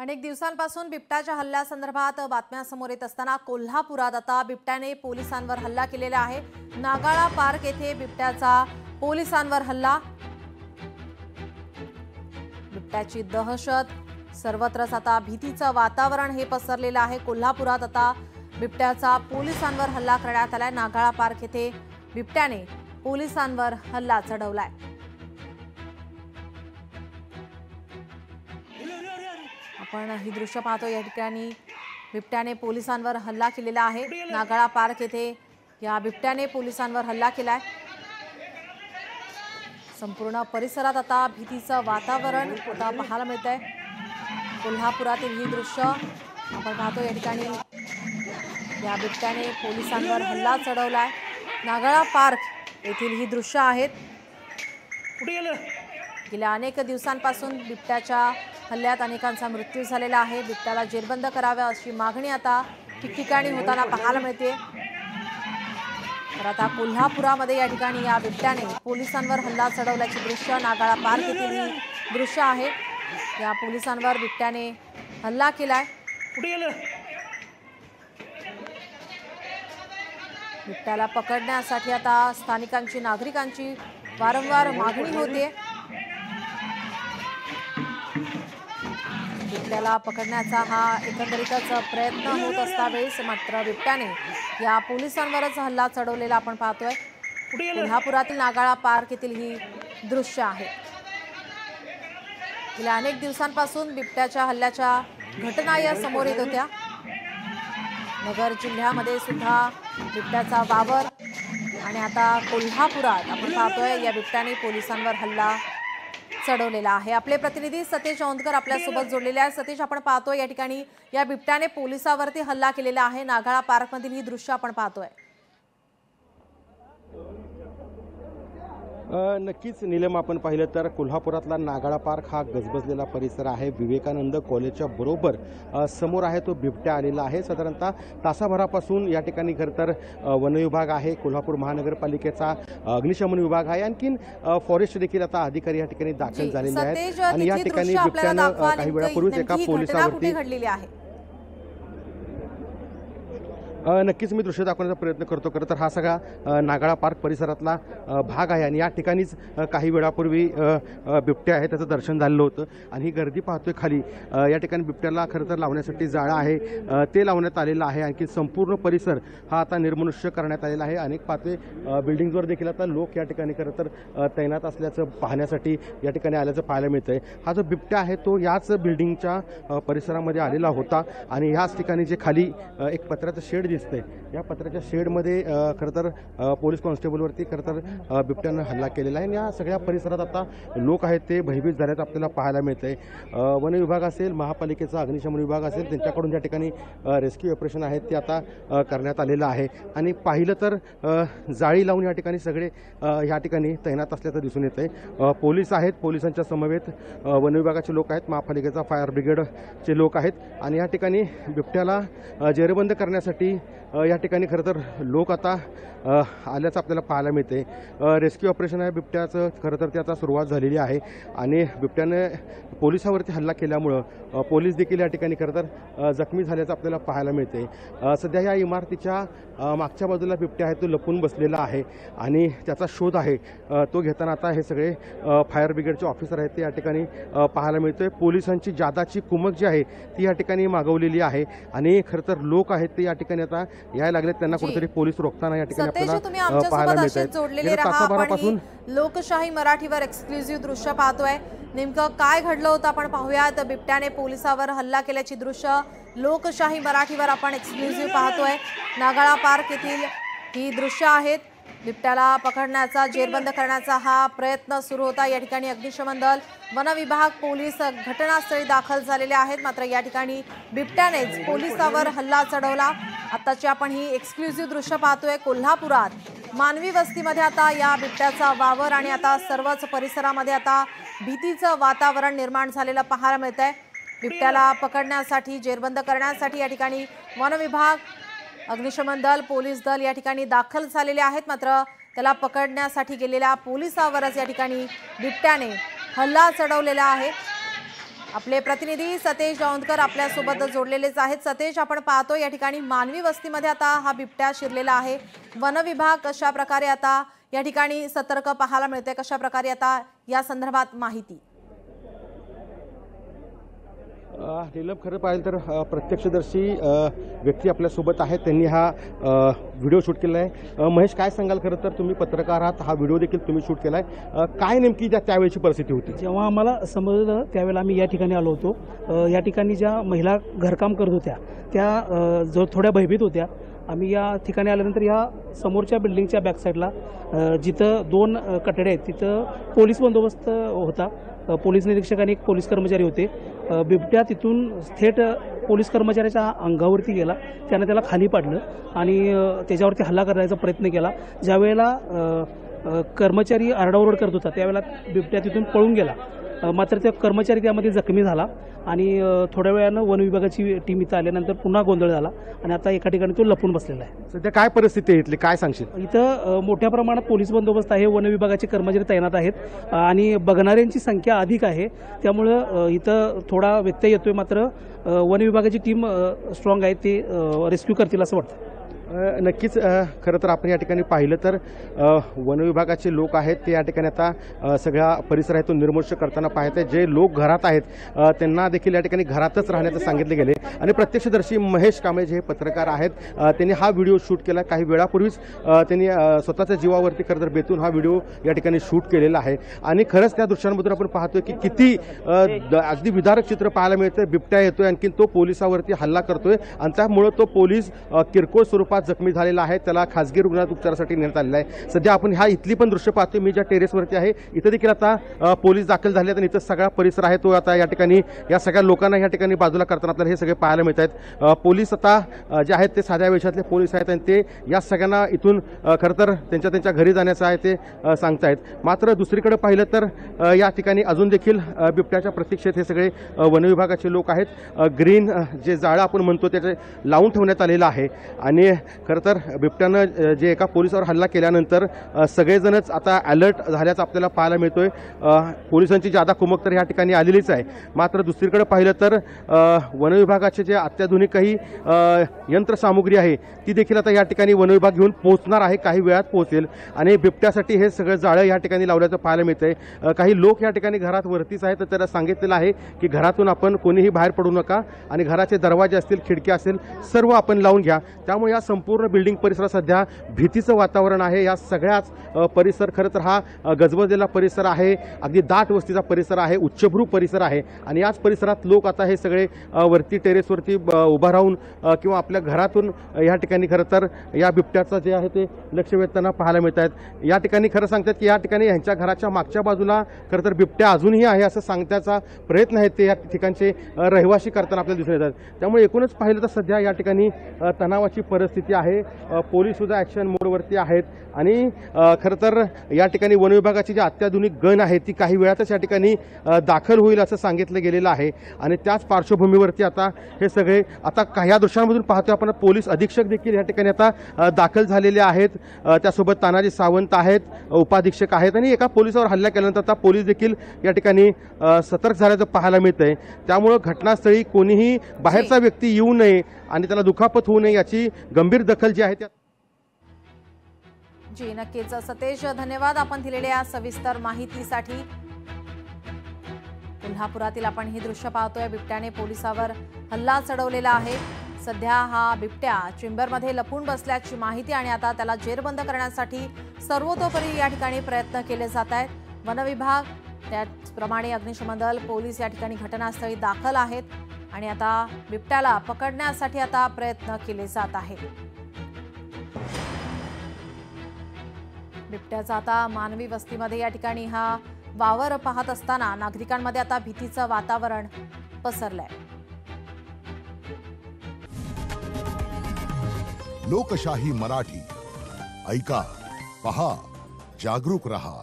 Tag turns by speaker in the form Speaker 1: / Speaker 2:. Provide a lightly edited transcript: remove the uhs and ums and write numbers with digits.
Speaker 1: अनेक दिवसांपासून बिबट्याच्या हल्ल्यासंदर्भात बातम्या समोर येत असताना कोल्हापुरात आता बिबट्याने पोलिसांवर हल्ला केलेला आहे। नागाळा पार्क येथे बिबट्याचा पोलिसांवर हल्ला। बिबट्याची दहशत, सर्वत्रच आता भीतीचं वातावरण हे पसरलेलं आहे। कोल्हापुरात आता बिबट्याचा पोलिसांवर हल्ला करण्यात आलाय। नागाळा पार्क येथे बिबट्याने पोलिसांवर हल्ला चढवलाय। आपण ही दृश्य पाहतो। या ठिकाणी बिबट्याने पोलिसांवर हल्ला केलेला आहे। नागाळा पार्क येथे या बिबट्याने पोलिसांवर हल्ला केलाय। संपूर्ण परिसरात आता भीतीचं वातावरण आता पाहायला मिळतंय। कोल्हापुरातील ही दृश्य आपण पाहतो। या ठिकाणी या बिबट्याने पोलिसांवर हल्ला चढवलाय। नागाळा पार्क येथील ही दृश्य आहेत। गेल्या अनेक दिवसांपासून बिबट्याच्या हल्ल्यात अनेकांचा मृत्यू झालेला आहे। बिबट्याला जेरबंद करावे अशी मागणी आता ठिकठिकाणी होताना पाहायला मिळते। तर आता कोल्हापुरामध्ये या ठिकाणी या बिबट्याने पोलिसांवर हल्ला चढवल्याचे दृश्य नागाळा पार्क येथील ही दृश्य आहे। या पोलिसांवर बिबट्याने हल्ला केलाय। बिबट्याला पकडण्यासाठी आता स्थानिकांची नागरिकांची वारंवार मागणी होते। बिबट्याला पकडण्याचा हा एकंदरीतच प्रयत्न होत असतावेळेस मात्र बिबट्याने या पोलिसांवरच हल्ला चढवलेला आपण पाहतोय। कोल्हापुरातील नागाळा पार्क येथील ही दृश्य आहे। गेल्या अनेक दिवसांपासून बिबट्याच्या हल्ल्याच्या घटना या समोर येत होत्या। नगर जिल्ह्यामध्ये सुद्धा बिबट्याचा वावर आणि आता कोल्हापुरात आपण पाहतोय या बिबट्याने पोलिसांवर हल्ला चढवलेला आहे। आपले प्रतिनिधी सतीश औंधकर आपल्या सोबत जोडलेले आहेत। सतीश, आपण पाहतोय या ठिकाणी या बिबट्याने पोलिसांवरती हल्ला केलेला आहे। नागाळा पार्क मधील ही दृश्य आपण पाहतोय।
Speaker 2: नक्कीच नीलम, आपण पाहिलं तर कोल्हापुरातला नागाळा पार्क हा गजबजलेला परिसर आहे। विवेकानंद कॉलेजच्या बरोबर समोर आहे तो बिबट्या आलेला आहे। साधारणतः तासाभरापासून या ठिकाणी खरं तर वन विभाग आहे, कोल्हापूर महानगरपालिकेचा अग्निशमन विभाग आहे, आणखीन फॉरेस्ट देखील आता अधिकारी या ठिकाणी दाखल झालेले आहेत। आणि या ठिकाणी बिबट्यानं काही वेळापूर्वीच एका पोलिसावरती
Speaker 1: घडलेली आहे।
Speaker 2: नक्कीच मी दृश्य दाखवण्याचा प्रयत्न करतो। खरं तर हा सगळा नागाळा पार्क परिसरातला भाग आहे आणि या ठिकाणीच काही वेळापूर्वी बिबट्या आहे त्याचं दर्शन झालेलं होतं आणि ही गर्दी पाहतोय खाली। या ठिकाणी बिबट्याला खरं तर लावण्यासाठी जाळं आहे ते लावण्यात आलेलं आहे। आणखी संपूर्ण परिसर हा आता निर्मनुष्य करण्यात आलेला आहे। अनेक पाहतोय बिल्डिंगवर देखील आता लोक या ठिकाणी खरं तर तैनात असल्याचं पाहण्यासाठी या ठिकाणी आल्याचं पाहायला मिळतंय। हा जो बिबट्या आहे तो याच बिल्डिंगच्या परिसरामध्ये आलेला होता आणि याच ठिकाणी जे खाली एक पत्र्याचं शेड दिसतंय, या पत्र्याच्या शेडमध्ये खरं तर पोलीस कॉन्स्टेबलवरती खरं तर बिबट्यानं हल्ला केलेला आहे। या सगळ्या परिसरात आता लोक आहेत ते भयभीत झाल्याचं आपल्याला पाहायला मिळतंय। वन विभाग असेल, महापालिकेचा अग्निशमन विभाग असेल, त्यांच्याकडून या ठिकाणी रेस्क्यू ऑपरेशन आहेत ते आता करण्यात आलेलं आहे। आणि पाहिलं तर जाळी लावून या ठिकाणी सगळे या ठिकाणी तैनात असल्याचं दिसून येतंय। पोलीस आहेत, पोलिसांच्या समवेत वन विभागाचे लोक आहेत, महापालिकेचा फायर ब्रिगेडचे लोक आहेत आणि या ठिकाणी बिबट्याला जेरबंद करण्यासाठी या ठिकाणी खरं तर लोक आता आल्याचं आपल्याला पाहायला मिळते। रेस्क्यू ऑपरेशन आहे बिबट्याचं खरं तर ते आता सुरुवात झालेली आहे आणि बिबट्याने पोलिसावरती हल्ला केल्यामुळं पोलीस देखील या ठिकाणी खरं तर जखमी झाल्याचं आपल्याला पाहायला मिळते। सध्या या इमारतीच्या मागच्या बाजूला बिबट्या आहे तो लपून बसलेला आहे आणि त्याचा शोध आहे तो घेताना आता हे सगळे फायर ब्रिगेडचे ऑफिसर आहेत ते या ठिकाणी पाहायला मिळतोय। पोलिसांची जादाची कुमक जी आहे ती या ठिकाणी मागवलेली आहे आणि खरं तर लोक आहेत ते या ठिकाणी आता यायला लागलेत, त्यांना कुठेतरी पोलीस रोखताना या ठिकाणी आपल्याला पाहायला मिळतंय।
Speaker 1: लोकशाही मराठीवर एक्सक्लुझिव्ह दृश्य पाहतोय। नेमकं काय घडलं होतं आपण पाहूयात। बिबट्याने पोलिसावर हल्ला केल्याची दृश्य लोकशाही मराठीवर आपण एक्सक्लुझिव्ह पाहतोय। नागाळा पार्क येथील ही दृश्य आहेत। बिबट्याला पकडण्याचा, जेरबंद करण्याचा हा प्रयत्न सुरू होता। या ठिकाणी अग्निशमन दल, वन विभाग, पोलीस घटनास्थळी दाखल झालेले आहेत। मात्र या ठिकाणी बिबट्यानेच पोलिसावर हल्ला चढवला। आताची आपण ही एक्सक्लुझिव्ह दृश्य पाहतोय। कोल्हापुरात मानवी वस्तीमध्ये आता या बिबट्याचा वावर आणि आता सर्वच परिसरामध्ये आता भीतीचं वातावरण निर्माण झालेलं पाहायला मिळतंय। बिबट्याला पकडण्यासाठी, जेरबंद करण्यासाठी या ठिकाणी वन विभाग, अग्निशमन दल, पोलीस दल या ठिकाणी दाखल झालेले आहेत। मात्र त्याला पकडण्यासाठी गेलेल्या पोलिसावरच या ठिकाणी बिबट्याने हल्ला चढवलेला आहे। आपले प्रतिनिधी सतेज दौंडकर आपल्यासोबत जोडलेलेच आहेत। सतेज, आपण पाहतो या ठिकाणी मानवी वस्तीमध्ये आता हा बिबट्या शिरलेला आहे। वन विभाग कशा प्रकारे आता या ठिकाणी सतर्क पाहायला मिळते, कशा प्रकारे आता या संदर्भात माहिती?
Speaker 2: नीलम, खरं पाहिलं तर प्रत्यक्षदर्शी व्यक्ती आपल्यासोबत आहेत, त्यांनी हा व्हिडिओ शूट केला आहे। महेश, काय सांगाल? खरं तर तुम्ही पत्रकार आहात, हा व्हिडिओ देखील तुम्ही शूट केला आहे, काय नेमकी त्यावेळेची परिस्थिती होती?
Speaker 3: जेव्हा आम्हाला समजलं त्यावेळेला आम्ही या ठिकाणी आलो होतो। या ठिकाणी ज्या महिला घरकाम करत होत्या त्या जो थोड्या भयभीत होत्या। आम्ही या ठिकाणी आल्यानंतर या समोरच्या बिल्डिंगच्या बॅकसाईडला जिथं 2 कटडे आहेत तिथं पोलीस बंदोबस्त होता। पोलीस निरीक्षक आणि एक पोलीस कर्मचारी होते। बिबट्या तिथून थेट पोलीस कर्मचाऱ्याच्या अंगावरती गेला, त्यानं त्याला खाली पाडलं आणि त्याच्यावरती हल्ला करण्याचा प्रयत्न केला। ज्यावेळेला कर्मचारी आरडाओरड करत होता त्यावेळेला बिबट्या तिथून पळून गेला, मात्र त्या कर्मचारी त्यामध्ये जखमी झाला आणि थोड्या वेळानं वन विभागाची टीम इथं आल्यानंतर पुन्हा गोंधळ झाला आणि आता एका ठिकाणी तो लपून बसलेला आहे।
Speaker 2: सध्या काय परिस्थिती आहे इथली, काय सांगशील?
Speaker 3: इथं मोठ्या प्रमाणात पोलीस बंदोबस्त आहे, वन विभागाचे कर्मचारी तैनात आहेत आणि बघणाऱ्यांची संख्या अधिक आहे, त्यामुळं इथं थोडा व्यत्यय येतोय, मात्र वन विभागाची टीम स्ट्रॉंग आहे, ते रेस्क्यू करतील असं वाटतं।
Speaker 2: नक्कीच, खरं तर आपण या ठिकाणी पाहिलं तर वन विभागाचे लोक आहेत ते या ठिकाणी आता सगळ्या परिसरातून निर्मूलन करताना पाहत आहेत। जे लोक घरात आहेत त्यांना देखील या ठिकाणी घरातच राहण्याचं सांगितले गेले आणि प्रत्यक्षदर्शी महेश कांबळे जे पत्रकार आहेत त्यांनी हा व्हिडिओ शूट केला। काही वेळापूर्वीच त्यांनी स्वतःच्या जीवावरती खरं तर बेतून हा व्हिडिओ या ठिकाणी शूट केलेला आहे आणि खरंच त्या दृश्यांमधून आपण पाहतोय की किती अगदी विदारक चित्र पाहायला मिळतं। बिबट्या येतोय, आणखी तो पोलिसावरती हल्ला करतोय आणि त्यामुळे तो पोलीस किरकोळ स्वरूपात जखमी झालेला आहे, त्याला खासगी रुग्णालयात उपचारासाठी नेण्यात आलेला आहे। सध्या आपण ह्या इथली पण दृश्य पाहतोय, मी ज्या टेरेसवरती आहे इथं देखील आता पोलीस दाखल झाले आहेत आणि इथं सगळा परिसर आहे तो आता या ठिकाणी या सगळ्या लोकांना या ठिकाणी बाजूला करताना आपल्याला हे सगळे पाहायला मिळत आहेत। पोलीस आता जे आहेत ते साध्या वेशातले पोलीस आहेत आणि ते या सगळ्यांना इथून खरं तर त्यांच्या घरी जाण्याचं आहे ते सांगतायत। मात्र दुसरीकडे पाहिलं तर या ठिकाणी अजून देखील बिबट्याच्या प्रतीक्षेत हे सगळे वन विभागाचे लोक आहेत। ग्रीन जे जाळं आपण म्हणतो त्याचे लावून ठेवण्यात आलेलं आहे आणि खरं तर बिबट्यानं जे एका पोलिसावर हल्ला केल्यानंतर सगळेजणच आता अलर्ट झाल्याचं आपल्याला पाहायला मिळतोय। पोलिसांची जादा कुमक तर या ठिकाणी आलेलीच आहे, मात्र दुसरीकडे पाहिलं तर वन विभागाचे जे अत्याधुनिक काही यंत्रसामुग्री आहे ती देखील आता या ठिकाणी वन विभाग घेऊन पोहोचणार आहे, काही वेळात पोहोचेल आणि बिबट्यासाठी हे सगळं जाळं या ठिकाणी लावल्याचं पाहायला मिळतंय। काही लोक या ठिकाणी घरात वरतीच आहेत, तर त्याला सांगितलेलं आहे की घरातून आपण कोणीही बाहेर पडू नका आणि घराचे दरवाजे असतील, खिडक्या असतील, सर्व आपण लावून घ्या। त्यामुळे या संपूर्ण बिल्डिंग परिसरात सध्या भीतीचं वातावरण आहे। या सगळ्याच परिसर खरं तर हा गजबजलेला परिसर आहे, अगदी दाट वस्तीचा परिसर आहे, उच्चभ्रू परिसर आहे आणि याच परिसरात लोक आता हे सगळे वरती टेरेसवरती उभा राहून किंवा आपल्या घरातून या ठिकाणी खरं तर या बिबट्याचं जे आहे ते लक्ष वेधताना पाहायला मिळत आहेत। या ठिकाणी खरं सांगतात की या ठिकाणी यांच्या घराच्या मागच्या बाजूला खरं तर बिबट्या अजूनही आहे असं सांगण्याचा प्रयत्न आहे ते या ठिकाणचे रहिवासी करताना आपल्याला दिसून येतात। त्यामुळे एकूणच पाहिलं तर सध्या या ठिकाणी तणावाची परिस्थिती आहे। पोलीस सुद्धा ॲक्शन मोडवरती आहेत आणि खरं तर या ठिकाणी वन विभागाची जी अत्याधुनिक गन आहे ती काही वेळातच या ठिकाणी दाखल होईल असं सांगितलं गेलेलं आहे आणि त्याच पार्श्वभूमीवरती आता हे सगळे आता काही दृश्यांमधून पाहतोय आपण पोलीस अधीक्षक देखील या ठिकाणी आता दाखल झालेले आहेत। त्यासोबत तानाजी सावंत आहेत, उपाधीक्षक आहेत आणि एका पोलिसावर हल्ला केल्यानंतर आता पोलीस देखील या ठिकाणी सतर्क झाल्याचं पाहायला मिळतंय। त्यामुळं घटनास्थळी कोणीही बाहेरचा व्यक्ती येऊ नये आणि त्याला दुखापत होऊ नये याची गंभीर दखल जी आहे त्या
Speaker 1: जी नक्कीच सतेज, धन्यवाद आपण दिलेल्या सविस्तर माहितीसाठी। कोल्हापुरातील आपण ही दृश्य पाहतोय, बिबट्याने पोलिसावर हल्ला चढवलेला आहे। सध्या हा बिबट्या चेंबरमध्ये लपून बसल्याची माहिती आणि आता त्याला जेरबंद करण्यासाठी सर्वतोपरी या ठिकाणी प्रयत्न केले जात आहेत। वन विभाग त्याचप्रमाणे अग्निशमन दल, पोलीस या ठिकाणी घटनास्थळी दाखल आहेत आणि आता बिबट्याला पकडण्यासाठी आता प्रयत्न केले जात आहेत। बिबट्याचा आता मानवी वस्तीमध्ये या ठिकाणी हा वावर पाहत असताना नागरिकांमध्ये आता भीतीचं वातावरण पसरलंय।
Speaker 4: लोकशाही मराठी ऐका, पहा, जागरूक रहा।